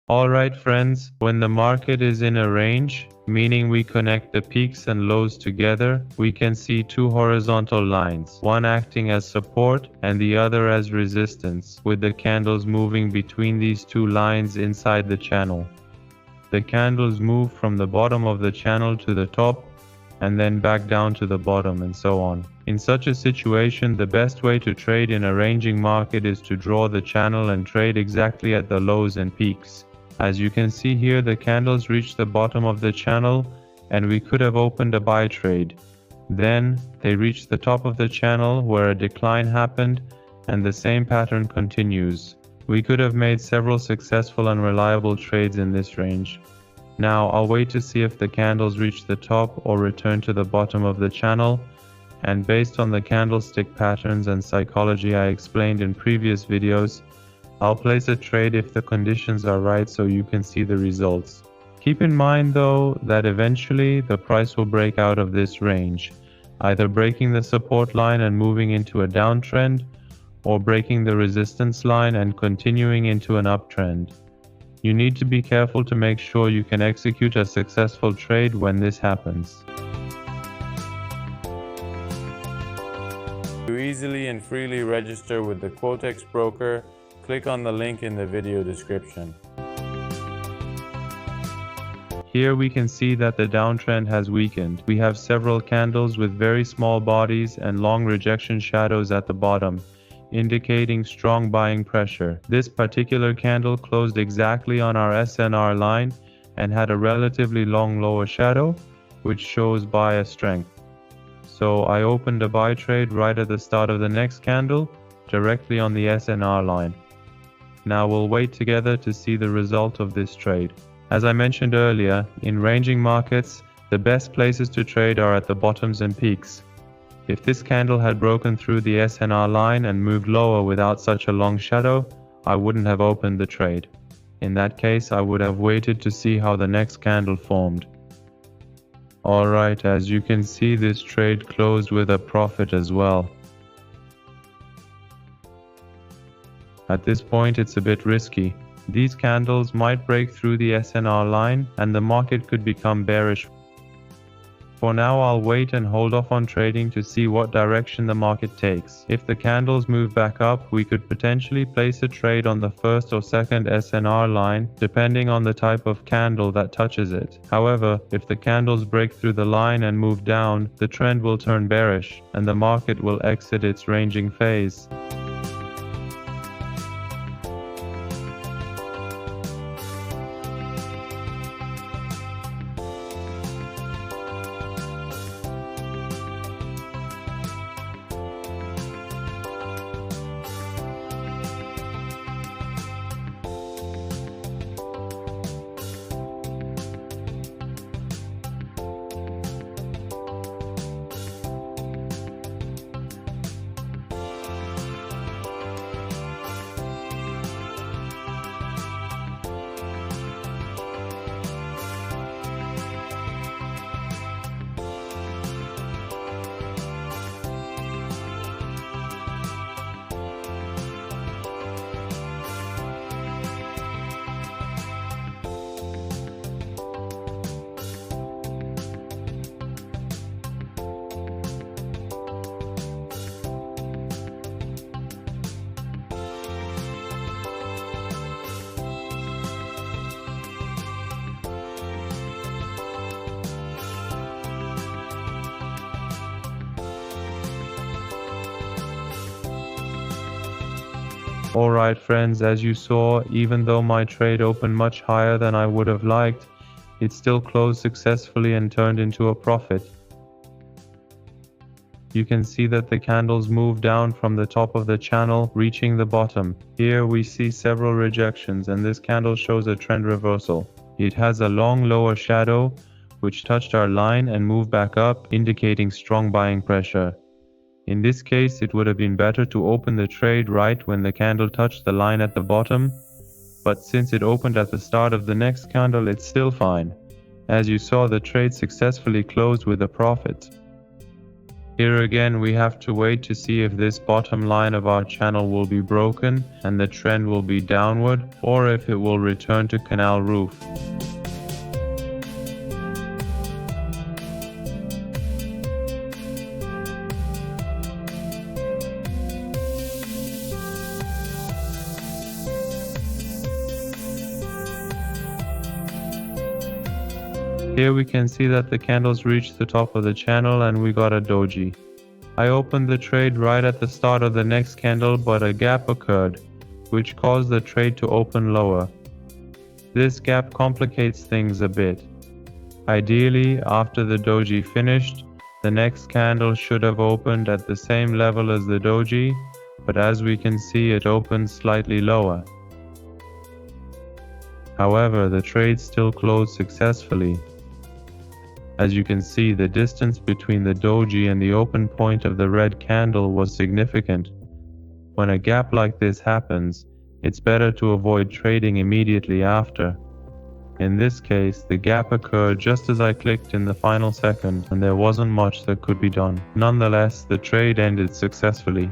Alright friends, when the market is in a range, meaning we connect the peaks and lows together, we can see two horizontal lines, one acting as support and the other as resistance, with the candles moving between these two lines inside the channel. The candles move from the bottom of the channel to the top and then back down to the bottom and so on. In such a situation, the best way to trade in a ranging market is to draw the channel and trade exactly at the lows and peaks. As you can see here, the candles reached the bottom of the channel and we could have opened a buy trade. Then they reached the top of the channel where a decline happened and the same pattern continues. We could have made several successful and reliable trades in this range. Now I'll wait to see if the candles reach the top or return to the bottom of the channel, and based on the candlestick patterns and psychology I explained in previous videos, I'll place a trade if the conditions are right so you can see the results. Keep in mind though that eventually the price will break out of this range, either breaking the support line and moving into a downtrend, or breaking the resistance line and continuing into an uptrend. You need to be careful to make sure you can execute a successful trade when this happens. To easily and freely register with the Quotex broker, click on the link in the video description. Here we can see that the downtrend has weakened. We have several candles with very small bodies and long rejection shadows at the bottom, indicating strong buying pressure. This particular candle closed exactly on our SNR line and had a relatively long lower shadow, which shows buyer strength. So I opened a buy trade right at the start of the next candle, directly on the SNR line. Now we'll wait together to see the result of this trade. As I mentioned earlier, in ranging markets, the best places to trade are at the bottoms and peaks. If this candle had broken through the SNR line and moved lower without such a long shadow, I wouldn't have opened the trade. In that case, I would have waited to see how the next candle formed. Alright, as you can see, this trade closed with a profit as well. At this point, it's a bit risky. These candles might break through the SNR line and the market could become bearish. For now, I'll wait and hold off on trading to see what direction the market takes. If the candles move back up, we could potentially place a trade on the first or second SNR line, depending on the type of candle that touches it. However, if the candles break through the line and move down, the trend will turn bearish, and the market will exit its ranging phase. Alright friends, as you saw, even though my trade opened much higher than I would have liked, it still closed successfully and turned into a profit. You can see that the candles moved down from the top of the channel, reaching the bottom. Here we see several rejections and this candle shows a trend reversal. It has a long lower shadow, which touched our line and moved back up, indicating strong buying pressure. In this case, it would have been better to open the trade right when the candle touched the line at the bottom, but since it opened at the start of the next candle, it's still fine. As you saw, the trade successfully closed with a profit. Here again, we have to wait to see if this bottom line of our channel will be broken and the trend will be downward, or if it will return to canal roof. Here we can see that the candles reached the top of the channel and we got a doji. I opened the trade right at the start of the next candle, but a gap occurred, which caused the trade to open lower. This gap complicates things a bit. Ideally, after the doji finished, the next candle should have opened at the same level as the doji, but as we can see, it opened slightly lower. However, the trade still closed successfully. As you can see, the distance between the doji and the open point of the red candle was significant. When a gap like this happens, it's better to avoid trading immediately after. In this case, the gap occurred just as I clicked in the final second, and there wasn't much that could be done. Nonetheless, the trade ended successfully.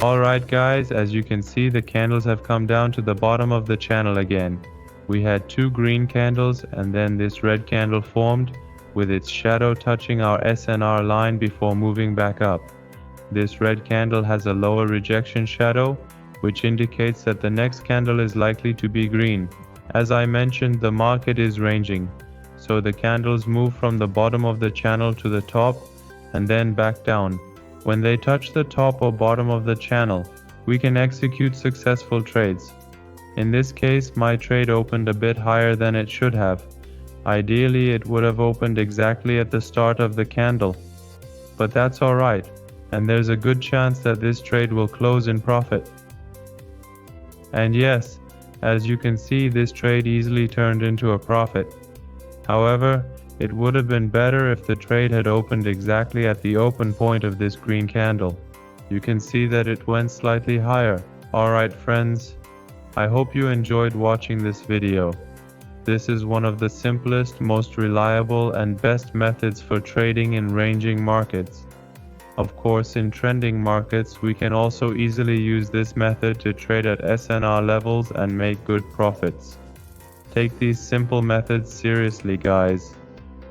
Alright guys, as you can see, the candles have come down to the bottom of the channel again. We had two green candles and then this red candle formed, with its shadow touching our SNR line before moving back up. This red candle has a lower rejection shadow, which indicates that the next candle is likely to be green. As I mentioned, the market is ranging, so the candles move from the bottom of the channel to the top and then back down. When they touch the top or bottom of the channel, we can execute successful trades. In this case, my trade opened a bit higher than it should have. Ideally, it would have opened exactly at the start of the candle. But that's alright, and there's a good chance that this trade will close in profit. And yes, as you can see, this trade easily turned into a profit. However, it would have been better if the trade had opened exactly at the open point of this green candle. You can see that it went slightly higher. Alright friends, I hope you enjoyed watching this video. This is one of the simplest, most reliable and best methods for trading in ranging markets. Of course, in trending markets, we can also easily use this method to trade at SNR levels and make good profits. Take these simple methods seriously, guys.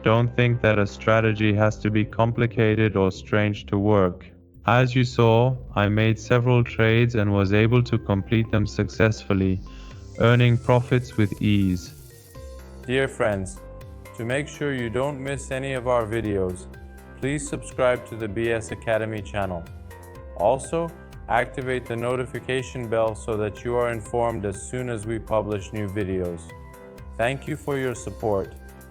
Don't think that a strategy has to be complicated or strange to work. As you saw, I made several trades and was able to complete them successfully, earning profits with ease. Dear friends, to make sure you don't miss any of our videos, please subscribe to the BS Academy channel. Also, activate the notification bell so that you are informed as soon as we publish new videos. Thank you for your support.